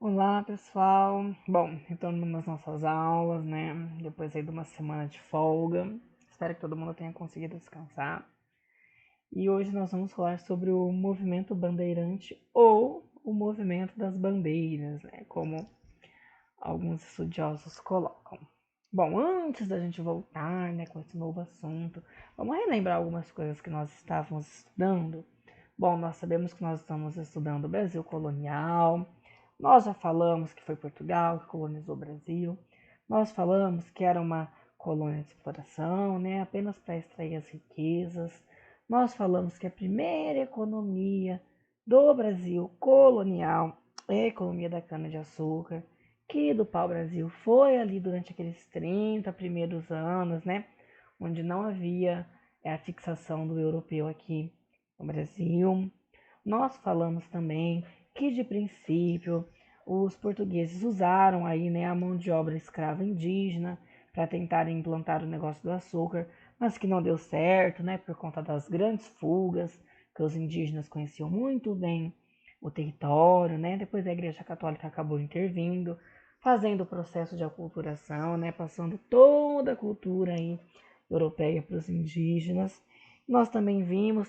Olá, pessoal. Bom, retornando nas nossas aulas, né? Depois aí de uma semana de folga. Espero que todo mundo tenha conseguido descansar. E hoje nós vamos falar sobre o movimento bandeirante ou o movimento das bandeiras, né? Como alguns estudiosos colocam. Bom, antes da gente voltar, né, com esse novo assunto, vamos relembrar algumas coisas que nós estávamos estudando. Bom, nós sabemos que nós estamos estudando o Brasil colonial. Nós já falamos que foi Portugal que colonizou o Brasil. Nós falamos que era uma colônia de exploração, né, apenas para extrair as riquezas. Nós falamos que a primeira economia do Brasil colonial é a economia da cana-de-açúcar, que do pau-brasil foi ali durante aqueles 30 primeiros anos, né, onde não havia a fixação do europeu aqui no Brasil. Nós falamos também que, de princípio, os portugueses usaram aí, né, a mão de obra escrava indígena para tentar implantar o negócio do açúcar, mas que não deu certo, né, por conta das grandes fugas, que os indígenas conheciam muito bem o território, né? Depois a Igreja Católica acabou intervindo, fazendo o processo de aculturação, né, passando toda a cultura aí europeia para os indígenas. Nós também vimos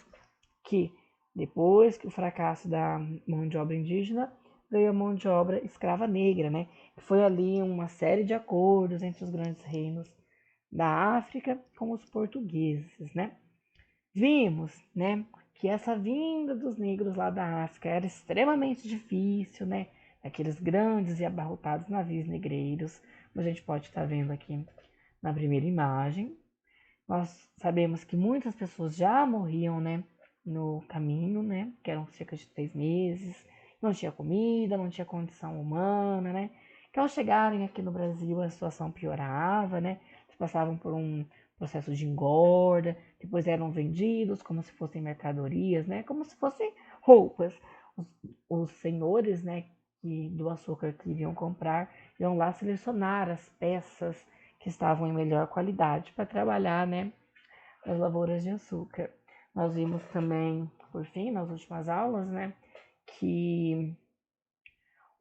que depois que o fracasso da mão de obra indígena, veio a mão de obra escrava negra, né? Que foi ali uma série de acordos entre os grandes reinos da África com os portugueses, né? Vimos, né, que essa vinda dos negros lá da África era extremamente difícil, né? Aqueles grandes e abarrotados navios negreiros, como a gente pode estar vendo aqui na primeira imagem. Nós sabemos que muitas pessoas já morriam, né, no caminho, né, que eram cerca de 3 meses, não tinha comida, não tinha condição humana, né, que ao chegarem aqui no Brasil a situação piorava, né, eles passavam por um processo de engorda, depois eram vendidos como se fossem mercadorias, né, como se fossem roupas. Os senhores, né, do açúcar que iriam comprar, iam lá selecionar as peças que estavam em melhor qualidade para trabalhar, né, as lavouras de açúcar. Nós vimos também, por fim, nas últimas aulas, né, que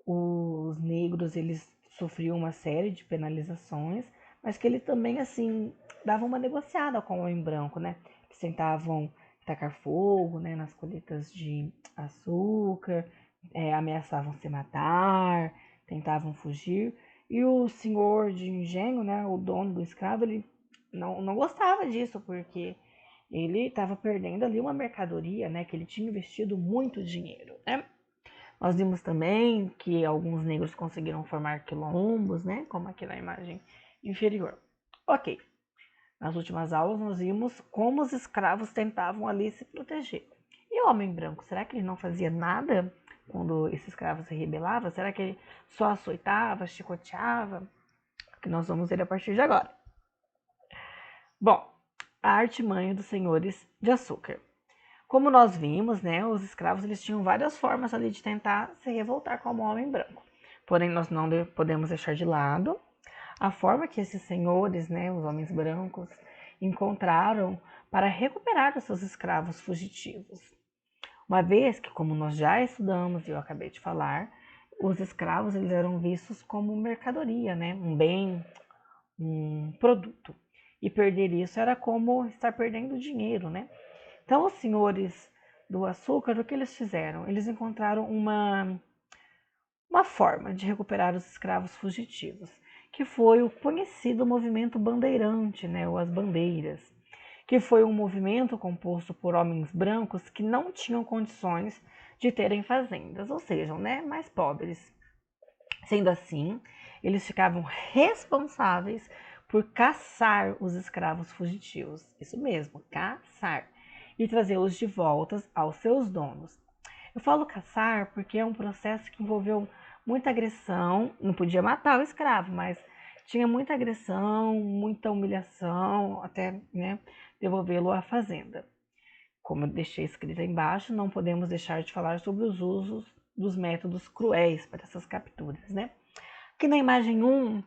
os negros eles sofriam uma série de penalizações, mas que eles também assim davam uma negociada com o homem branco, né? Eles tentavam tacar fogo, né, nas colheitas de açúcar, ameaçavam se matar, tentavam fugir. E o senhor de engenho, né, o dono do escravo, ele não gostava disso, porque ele estava perdendo ali uma mercadoria, né, que ele tinha investido muito dinheiro, né? Nós vimos também que alguns negros conseguiram formar quilombos, né, como aqui na imagem inferior. Ok, nas últimas aulas nós vimos como os escravos tentavam ali se proteger. E o homem branco, será que ele não fazia nada quando esse escravo se rebelava? Será que ele só açoitava, chicoteava? Que nós vamos ver a partir de agora. Bom, a artimanha dos senhores de açúcar. Como nós vimos, né, os escravos eles tinham várias formas ali de tentar se revoltar como homem branco. Porém, nós não podemos deixar de lado a forma que esses senhores, né, os homens brancos, encontraram para recuperar os seus escravos fugitivos. Uma vez que, como nós já estudamos e eu acabei de falar, os escravos eles eram vistos como mercadoria, né, um bem, um produto. E perder isso era como estar perdendo dinheiro, né? Então, os senhores do açúcar, o que eles fizeram? Eles encontraram uma forma de recuperar os escravos fugitivos, que foi o conhecido movimento bandeirante, né, ou as bandeiras, que foi um movimento composto por homens brancos que não tinham condições de terem fazendas, ou seja, né, mais pobres. Sendo assim, eles ficavam responsáveis por caçar os escravos fugitivos. Isso mesmo, caçar. E trazê-los de volta aos seus donos. Eu falo caçar porque é um processo que envolveu muita agressão. Não podia matar o escravo, mas tinha muita agressão, muita humilhação, até, né, devolvê-lo à fazenda. Como eu deixei escrito aí embaixo, não podemos deixar de falar sobre os usos dos métodos cruéis para essas capturas, né? Aqui na imagem 1,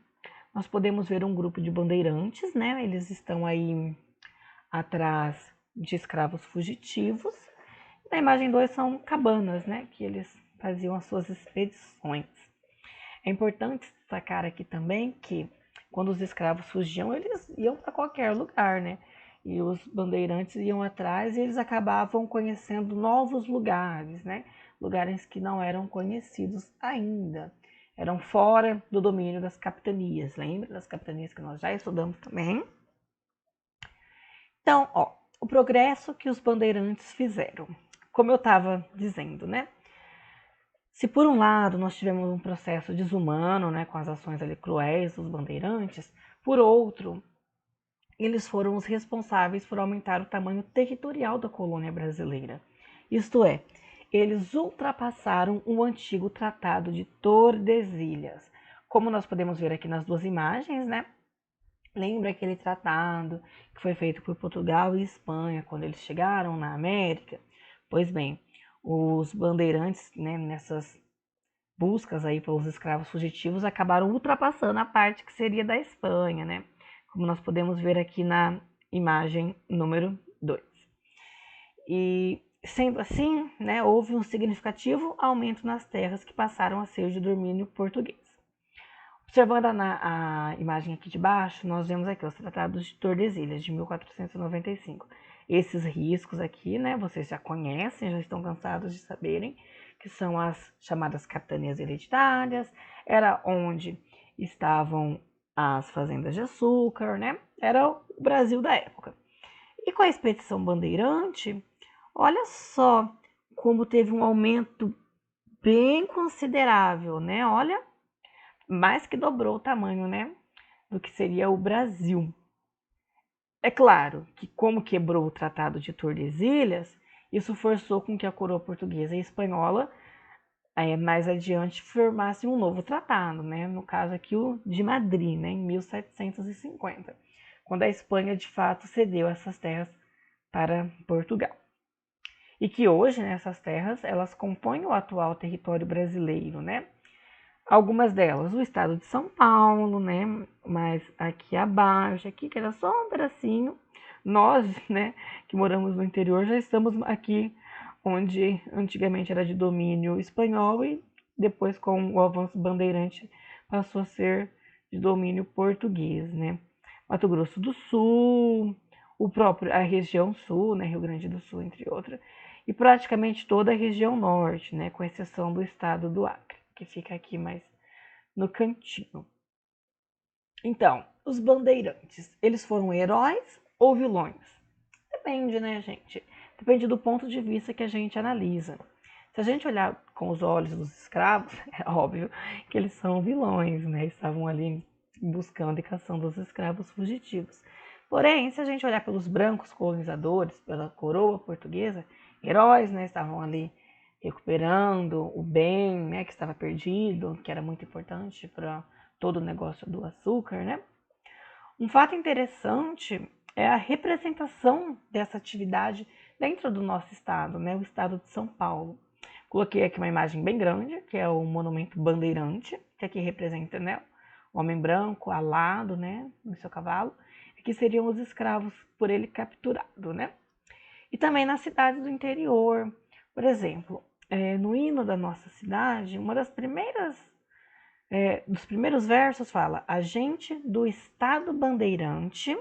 nós podemos ver um grupo de bandeirantes, né? Eles estão aí atrás de escravos fugitivos. Na imagem 2 são cabanas, né? Que eles faziam as suas expedições. É importante destacar aqui também que quando os escravos fugiam, eles iam para qualquer lugar, né? E os bandeirantes iam atrás e eles acabavam conhecendo novos lugares, né? Lugares que não eram conhecidos ainda. Eram fora do domínio das capitanias. Lembra das capitanias que nós já estudamos também? Então, ó, o progresso que os bandeirantes fizeram. Como eu estava dizendo, né? Se por um lado nós tivemos um processo desumano, né, com as ações ali cruéis dos bandeirantes, por outro, eles foram os responsáveis por aumentar o tamanho territorial da colônia brasileira. Isto é, eles ultrapassaram o antigo Tratado de Tordesilhas. Como nós podemos ver aqui nas duas imagens, né? Lembra aquele tratado que foi feito por Portugal e Espanha quando eles chegaram na América? Pois bem, os bandeirantes, né, nessas buscas aí pelos escravos fugitivos acabaram ultrapassando a parte que seria da Espanha, né? Como nós podemos ver aqui na imagem número 2. E sendo assim, né, houve um significativo aumento nas terras que passaram a ser de domínio português. Observando a imagem aqui de baixo, nós vemos aqui os tratados de Tordesilhas, de 1495. Esses riscos aqui, né, vocês já conhecem, já estão cansados de saberem, que são as chamadas capitanias hereditárias, era onde estavam as fazendas de açúcar, né? Era o Brasil da época. E com a expedição bandeirante, olha só como teve um aumento bem considerável, né? Olha, mais que dobrou o tamanho, né, do que seria o Brasil. É claro que, como quebrou o Tratado de Tordesilhas, isso forçou com que a coroa portuguesa e espanhola mais adiante formassem um novo tratado, né? No caso aqui o de Madrid, né? Em 1750, quando a Espanha de fato cedeu essas terras para Portugal. E que hoje, né, essas terras, elas compõem o atual território brasileiro, né? Algumas delas, o estado de São Paulo, né? Mas aqui abaixo, aqui que era só um pedacinho, nós, né, que moramos no interior, já estamos aqui onde antigamente era de domínio espanhol e depois com o avanço bandeirante passou a ser de domínio português, né? Mato Grosso do Sul, a região sul, né, Rio Grande do Sul, entre outras, e praticamente toda a região norte, né, com exceção do estado do Acre, que fica aqui mais no cantinho. Então, os bandeirantes, eles foram heróis ou vilões? Depende, né, gente? Depende do ponto de vista que a gente analisa. Se a gente olhar com os olhos dos escravos, é óbvio que eles são vilões, né? Estavam ali buscando e caçando os escravos fugitivos. Porém, se a gente olhar pelos brancos colonizadores, pela coroa portuguesa, heróis, né? Estavam ali recuperando o bem, né? Que estava perdido, que era muito importante para todo o negócio do açúcar, né? Um fato interessante é a representação dessa atividade dentro do nosso estado, né? O estado de São Paulo. Coloquei aqui uma imagem bem grande, que é o Monumento Bandeirante, que aqui representa, né, o homem branco alado, né, no seu cavalo, que seriam os escravos por ele capturado, né? E também nas cidades do interior, por exemplo, no hino da nossa cidade, uma das primeiras dos primeiros versos fala a gente do Estado Bandeirante,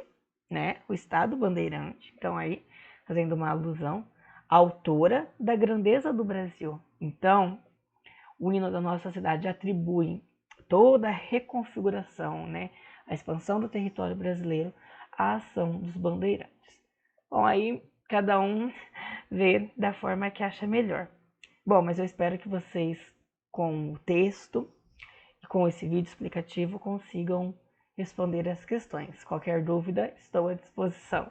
né? O Estado Bandeirante, então aí fazendo uma alusão, autora da grandeza do Brasil. Então, o hino da nossa cidade atribui toda a reconfiguração, né? A expansão do território brasileiro à ação dos bandeirantes. Bom, aí cada um vê da forma que acha melhor. Bom, mas eu espero que vocês, com o texto, com esse vídeo explicativo consigam responder as questões. Qualquer dúvida, estou à disposição.